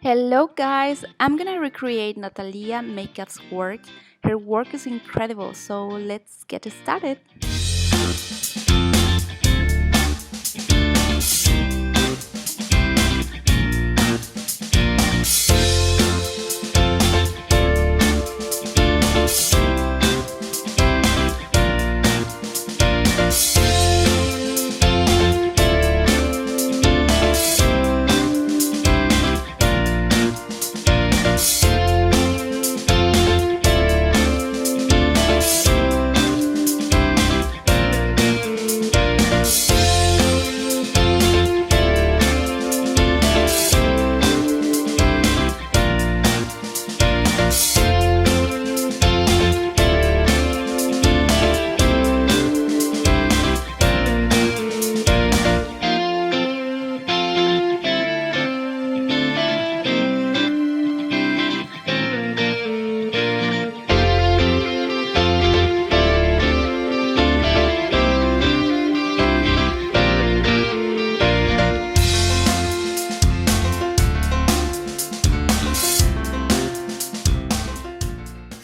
Hello guys, I'm gonna recreate Natalia Makeup's work. Her work is incredible, so let's get started.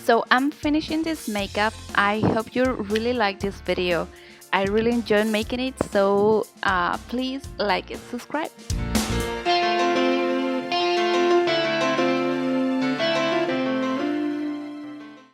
So I'm finishing this makeup. I hope you really like this video. I really enjoyed making it, so please like and subscribe.